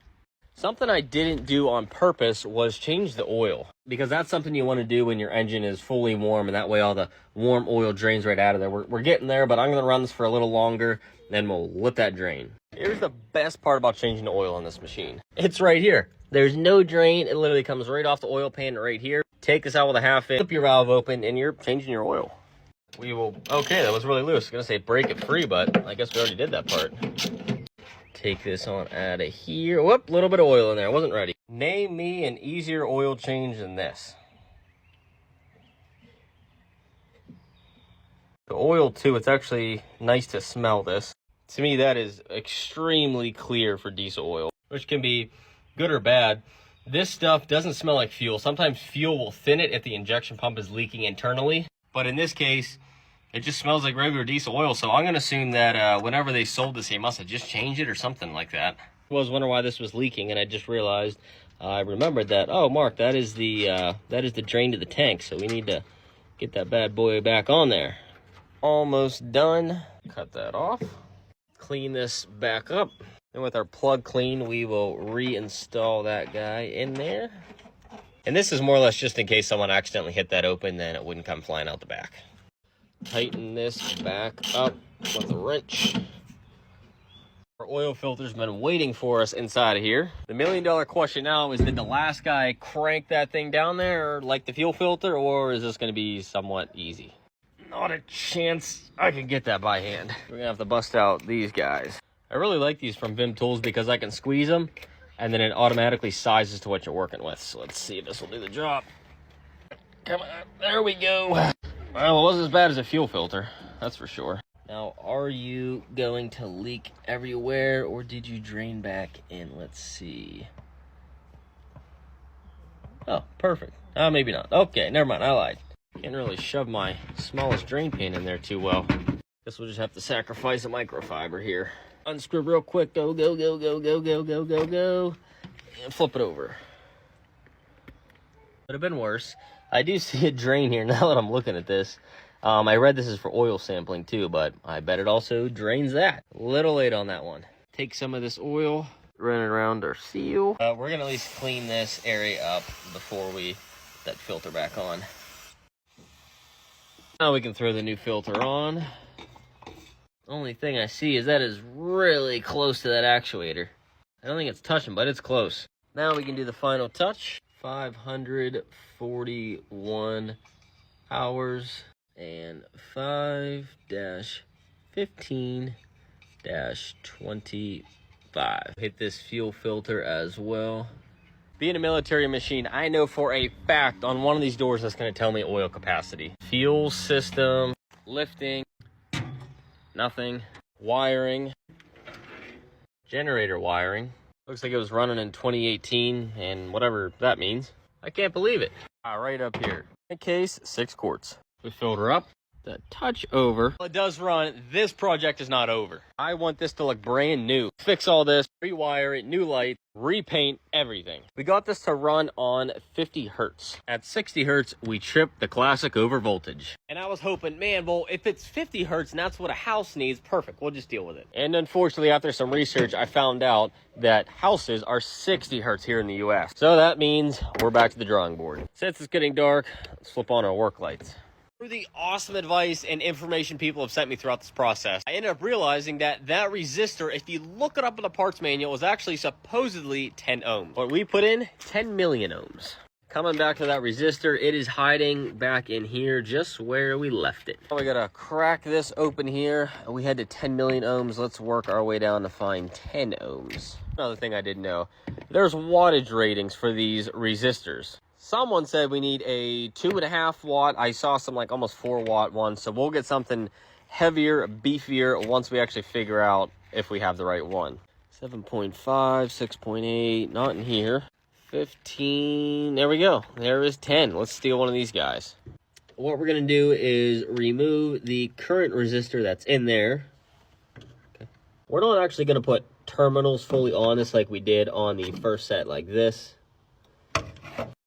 A: Something I didn't do on purpose was change the oil, because that's something you want to do when your engine is fully warm, and that way all the warm oil drains right out of there. We're getting there, but I'm going to run this for a little longer, then we'll let that drain. Here's the best part about changing the oil on this machine. It's right here. There's no drain. It literally comes right off the oil pan right here. Take this out with a half inch, flip your valve open, and you're changing your oil. We will, okay, that was really loose. I was going to say break it free, but I guess we already did that part. Take this on out of here. Whoop, a little bit of oil in there. I wasn't ready. Name me an easier oil change than this. The oil too, it's actually nice to smell this. To me, that is extremely clear for diesel oil, which can be good or bad. This stuff doesn't smell like fuel. Sometimes fuel will thin it if the injection pump is leaking internally. But in this case, it just smells like regular diesel oil. So I'm going to assume that whenever they sold this, they must have just changed it or something like that. I was wondering why this was leaking, and I just realized, I remembered that, oh, Mark, that is the drain to the tank. So we need to get that bad boy back on there. Almost done. Cut that off. Clean this back up. And with our plug clean, we will reinstall that guy in there. And this is more or less just in case someone accidentally hit that open, then it wouldn't come flying out the back. Tighten this back up with a wrench. Our oil filter's been waiting for us inside of here. The $1,000,000 question now is, did the last guy crank that thing down there like the fuel filter, or is this going to be somewhat easy? Not a chance I can get that by hand. We're gonna have to bust out these guys. I really like these from Vim Tools because I can squeeze them and then it automatically sizes to what you're working with. So let's see if this will do the job. Come on, there we go. Well, it wasn't as bad as a fuel filter, that's for sure. Now, are you going to leak everywhere, or did you drain back in? Let's see. Oh, perfect. Maybe not. Okay, never mind, I lied. Can't really shove my smallest drain pan in there too well. Guess we'll just have to sacrifice a microfiber here. Unscrew real quick, go, go, go, go, go, go, go, go, go, and flip it over. Would have been worse. I do see a drain here now that I'm looking at this. I read this is for oil sampling too, but I bet it also drains that. A little late on that one. Take some of this oil, run it around our seal. We're gonna at least clean this area up before we put that filter back on. Now we can throw the new filter on. Only thing I see is that is really close to that actuator. I don't think it's touching, but it's close. Now we can do the final touch. 541 hours and 5-15-25. Hit this fuel filter as well. Being a military machine, I know for a fact on one of these doors that's going to tell me oil capacity. Fuel system, lifting, nothing. Wiring, generator wiring. Looks like it was running in 2018 and whatever that means. I can't believe it. Right up here. In case, 6 quarts. We filter up. The touch over. Well, it does run. This project is not over. I want this to look brand new. Fix all this, rewire it, new light, repaint everything. We got this to run on 50 hertz. At 60 hertz, we tripped the classic overvoltage. And I was hoping, man, well, if it's 50 hertz and that's what a house needs, perfect, we'll just deal with it. And unfortunately, after some research, I found out that houses are 60 hertz here in the US. So that means we're back to the drawing board. Since it's getting dark, let's flip on our work lights. Through the awesome advice and information people have sent me throughout this process, I ended up realizing that resistor, if you look it up in the parts manual, is actually supposedly 10 ohms. What we put in, 10 million ohms. Coming back to that resistor, it is hiding back in here just where we left it. We gotta crack this open here. We had to 10 million ohms. Let's work our way down to find 10 ohms. Another thing I didn't know, there's wattage ratings for these resistors. Someone said we need a 2.5 watt. I saw some like almost 4 watt ones. So we'll get something heavier, beefier once we actually figure out if we have the right one. 7.5, 6.8, not in here. 15, there we go. There is 10. Let's steal one of these guys. What we're gonna do is remove the current resistor that's in there. Okay. We're not actually gonna put terminals fully on this like we did on the first set like this.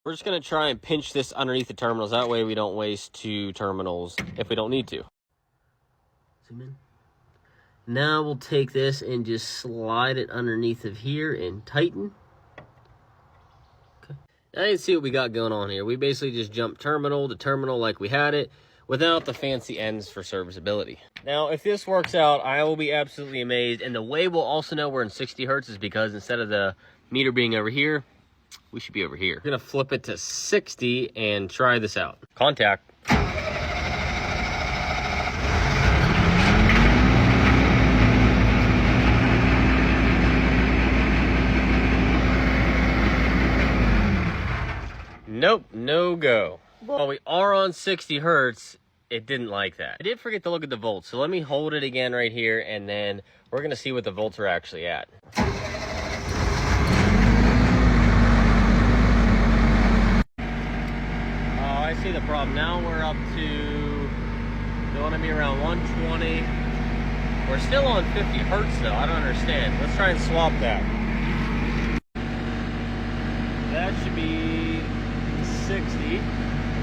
A: We're just going to try and pinch this underneath the terminals. That way we don't waste 2 terminals if we don't need to. Zoom in. Now we'll take this and just slide it underneath of here and tighten. Okay. Now you can see what we got going on here. We basically just jumped terminal to terminal like we had it without the fancy ends for serviceability. Now, if this works out, I will be absolutely amazed. And the way we'll also know we're in 60 hertz is because instead of the meter being over here, we should be over here. We're gonna flip it to 60 and try this out. Contact. Nope, no go. While we are on 60 hertz, it didn't like that. I did forget to look at the volts, so let me hold it again right here, and then we're gonna see what the volts are actually at. I see the problem. Now we're up to, they want to be around 120. We're still on 50 hertz though. I don't understand. Let's try and swap that. That should be 60.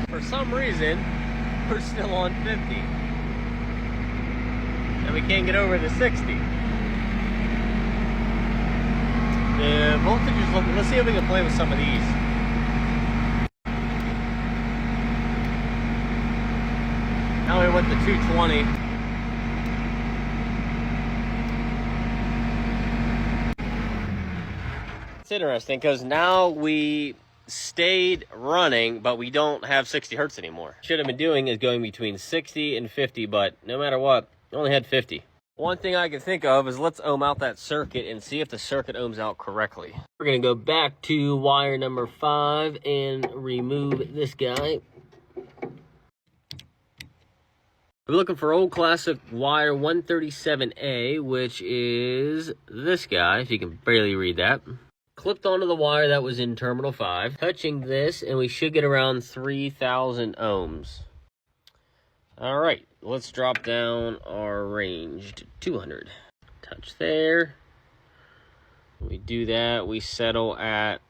A: For some reason, we're still on 50. And we can't get over the 60. The voltage is looking, let's see if we can play with some of these. Now we went to 220. It's interesting because now we stayed running, but we don't have 60 hertz anymore. Should have been doing is going between 60 and 50, but no matter what, we only had 50. One thing I can think of is let's ohm out that circuit and see if the circuit ohms out correctly. We're gonna go back to wire number 5 and remove this guy. We're looking for old classic wire 137A, which is this guy, if you can barely read that. Clipped onto the wire that was in terminal 5. Touching this, and we should get around 3,000 ohms. All right, let's drop down our range to 200. Touch there. When we do that, we settle at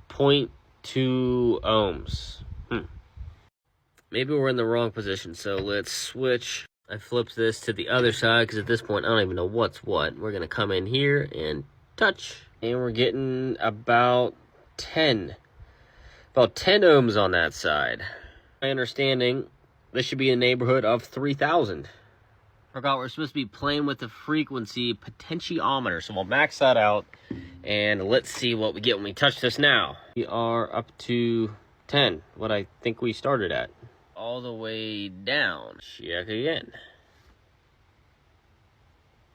A: 0.2 ohms. Maybe we're in the wrong position, so let's switch. I flipped this to the other side because at this point I don't even know what's what. We're going to come in here and touch, and we're getting about 10 ohms on that side. My understanding, this should be in the neighborhood of 3,000. Forgot we're supposed to be playing with the frequency potentiometer, so we'll max that out, and let's see what we get when we touch this now. We are up to 10, what I think we started at. All the way down. Check again.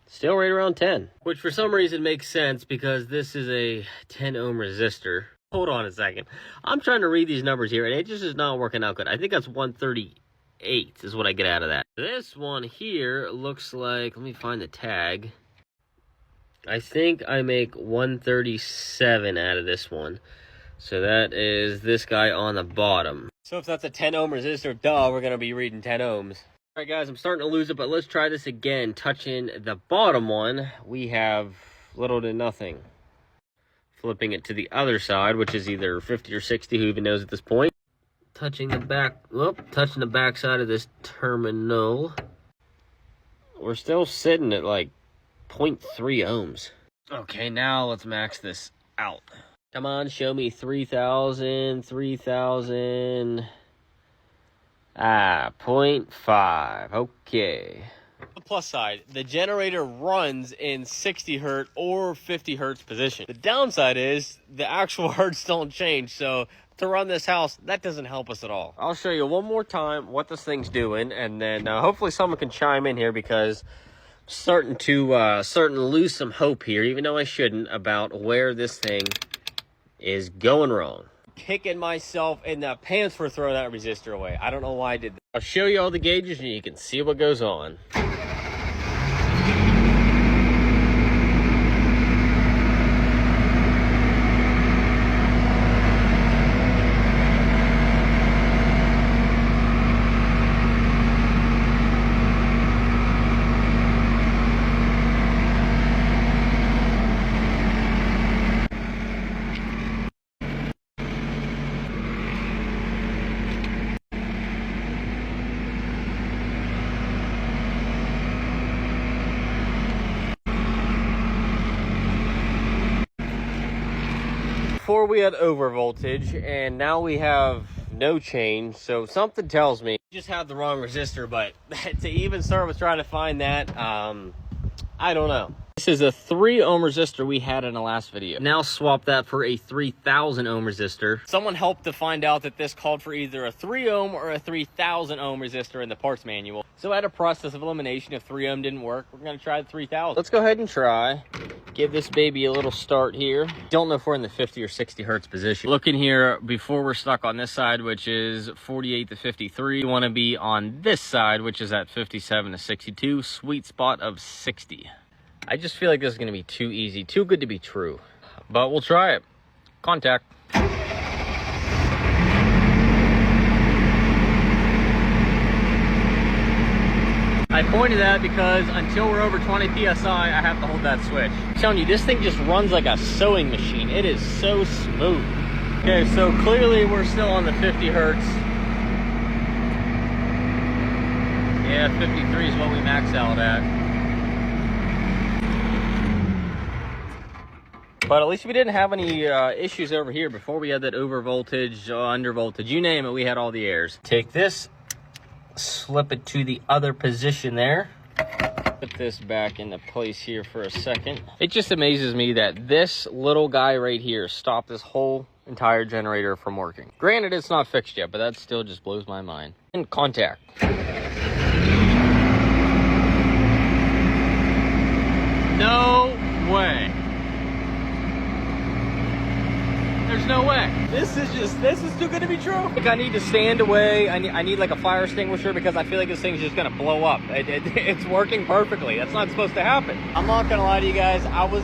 A: Still right around 10, which for some reason makes sense because this is a 10 ohm resistor. Hold on a second. I'm trying to read these numbers here and it just is not working out good. I think that's 138 is what I get out of that. This one here looks like, let me find the tag. I think I make 137 out of this one. So that is this guy on the bottom. So if that's a 10 ohm resistor, duh, we're going to be reading 10 ohms. All right, guys, I'm starting to lose it, but let's try this again. Touching the bottom one, we have little to nothing. Flipping it to the other side, which is either 50 or 60, who even knows at this point. Touching the back side of this terminal. We're still sitting at like 0.3 ohms. Okay, now let's max this out. Come on, show me 3,000. 0.5. Okay. The plus side, the generator runs in 60 hertz or 50 hertz position. The downside is the actual hertz don't change, so to run this house, that doesn't help us at all. I'll show you one more time what this thing's doing, and then hopefully someone can chime in here because I'm starting to lose some hope here, even though I shouldn't, about where this thing is going wrong. Kicking myself in the pants for throwing that resistor away. I don't know why I did that. I'll show you all the gauges and you can see what goes on. Before we had overvoltage, and now we have no change, so something tells me we just had the wrong resistor, but to even start with trying to find that, I don't know. This is a 3 ohm resistor we had in the last video. Now swap that for a 3,000 ohm resistor. Someone helped to find out that this called for either a 3 ohm or a 3,000 ohm resistor in the parts manual. So at a process of elimination, if 3 ohm didn't work, we're gonna try the 3,000. Let's go ahead and try. Give this baby a little start here. Don't know if we're in the 50 or 60 hertz position. Looking here, before we're stuck on this side, which is 48 to 53, we wanna be on this side, which is at 57 to 62, sweet spot of 60. I just feel like this is going to be too easy, too good to be true. But we'll try it. Contact. I pointed that because until we're over 20 PSI, I have to hold that switch. I'm telling you, this thing just runs like a sewing machine. It is so smooth. Okay, so clearly we're still on the 50 hertz. Yeah, 53 is what we max out at. But at least we didn't have any issues over here. Before we had that overvoltage, undervoltage, you name it, we had all the errors. Take this, slip it to the other position there. Put this back into place here for a second. It just amazes me that this little guy right here stopped this whole entire generator from working. Granted, it's not fixed yet, but that still just blows my mind. And contact. No way. There's There's no way. This is too good to be true. Like, I need to stand away. I need like a fire extinguisher because I feel like this thing's just gonna blow up. It's working perfectly. That's not supposed to happen. I'm not gonna lie to you guys. I was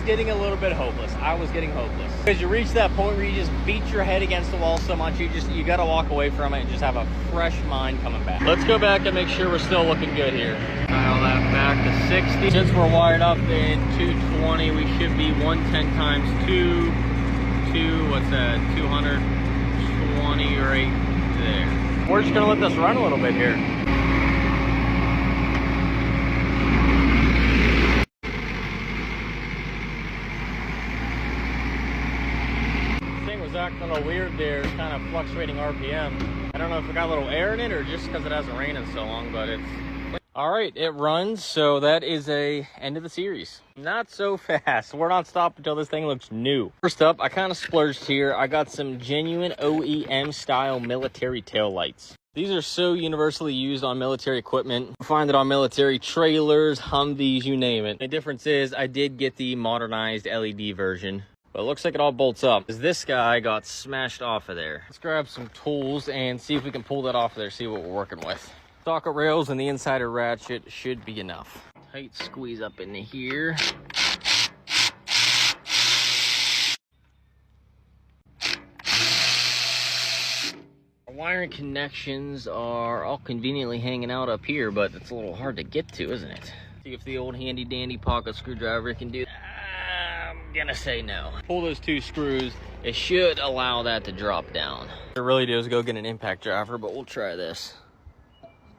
A: getting a little bit hopeless. I was getting hopeless. Because you reach that point where you just beat your head against the wall so much, you gotta walk away from it and just have a fresh mind coming back. Let's go back and make sure we're still looking good here. Dial that back to 60. Since we're wired up in 220, we should be 110 times 2, what's that, 220 right there. We're just gonna let this run a little bit here. This thing was acting a little weird there, it's kind of fluctuating RPM. I don't know if it got a little air in it or just because it hasn't rained in so long, but it's... All right, it runs, so that is a end of the series. Not so fast. We're not stopped until this thing looks new. First up, I kind of splurged here. I got some genuine OEM style military taillights. These are so universally used on military equipment. You find it on military trailers, Humvees, you name it. The difference is I did get the modernized LED version, but it looks like it all bolts up because this guy got smashed off of there. Let's grab some tools and see if we can pull that off of there, see what we're working with. Socket rails and the insider ratchet should be enough. Tight squeeze up into here. Our wiring connections are all conveniently hanging out up here, but it's a little hard to get to, isn't it? See if the old handy dandy pocket screwdriver can do that. I'm gonna say no. Pull those two screws. It should allow that to drop down. What I really do is go get an impact driver, but we'll try this.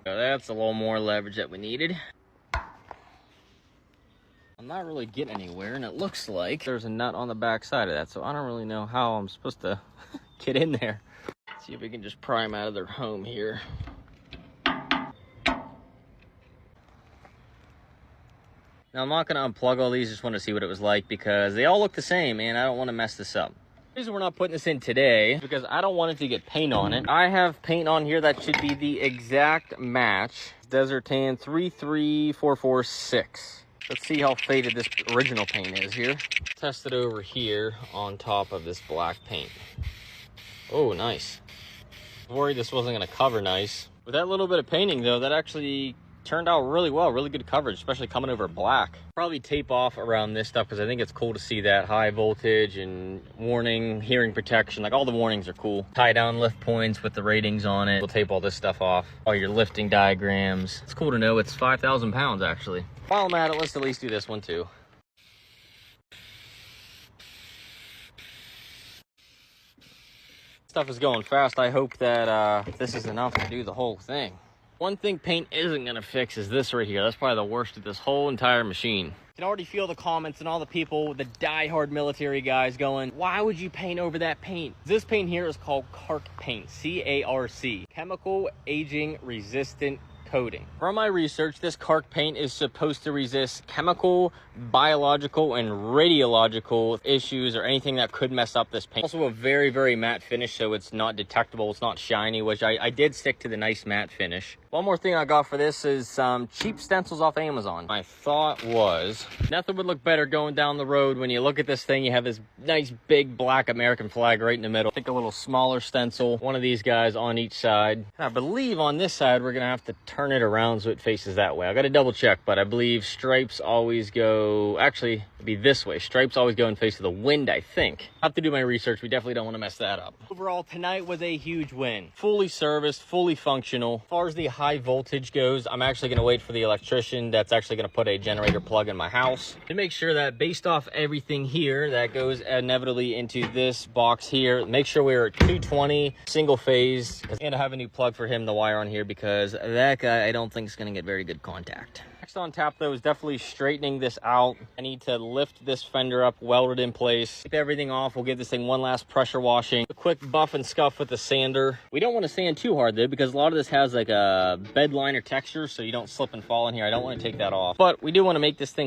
A: So that's a little more leverage that we needed. I'm not really getting anywhere, and it looks like there's a nut on the back side of that, so I don't really know how I'm supposed to get in there. Let's see if we can just pry them out of their home here. Now, I'm not going to unplug all these, just want to see what it was like, because they all look the same, and I don't want to mess this up. The reason we're not putting this in today is because I don't want it to get paint on it. I have paint on here that should be the exact match. Desert Tan 33446. Let's see how faded this original paint is here. Test it over here on top of this black paint. Oh, nice. I'm worried this wasn't going to cover nice. With that little bit of painting though, that actually turned out really well, really good coverage, especially coming over black. Probably tape off around this stuff because I think it's cool to see that high voltage and warning, hearing protection, like all the warnings are cool. Tie down lift points with the ratings on it. We'll tape all this stuff off. All your lifting diagrams. It's cool to know it's 5,000 pounds actually. While I'm at it, let's at least do this one too. Stuff is going fast. I hope that this is enough to do the whole thing. One thing paint isn't going to fix is this right here. That's probably the worst of this whole entire machine. You can already feel the comments and all the people, the die-hard military guys going, why would you paint over that paint? This paint here is called CARC paint, C-A-R-C, chemical aging resistant coating. From my research, this CARC paint is supposed to resist chemical, biological, and radiological issues or anything that could mess up this paint. Also a very, very matte finish, so it's not detectable, it's not shiny, which I did stick to the nice matte finish. One more thing I got for this is some cheap stencils off Amazon. My thought was, nothing would look better going down the road when you look at this thing, you have this nice big black American flag right in the middle. I think a little smaller stencil, one of these guys on each side. I believe on this side, we're gonna have to turn it around so it faces that way. I gotta double check, but I believe stripes always go, actually, it'd be this way. Stripes always go in face of the wind, I think. I have to do my research. We definitely don't want to mess that up. Overall, tonight was a huge win. Fully serviced, fully functional. As far as the high voltage goes, I'm actually going to wait for the electrician that's actually going to put a generator plug in my house to make sure that based off everything here, that goes inevitably into this box here. Make sure we're at 220 single phase, and I have a new plug for him to wire on here because that guy I don't think is going to get very good contact. Next on tap though is definitely straightening this out. I need to lift this fender up, weld it in place, keep everything off. We'll give this thing one last pressure washing, a quick buff and scuff with the sander. We don't want to sand too hard though, because a lot of this has like a bed liner texture, so you don't slip and fall in here. I don't want to take that off, but we do want to make this thing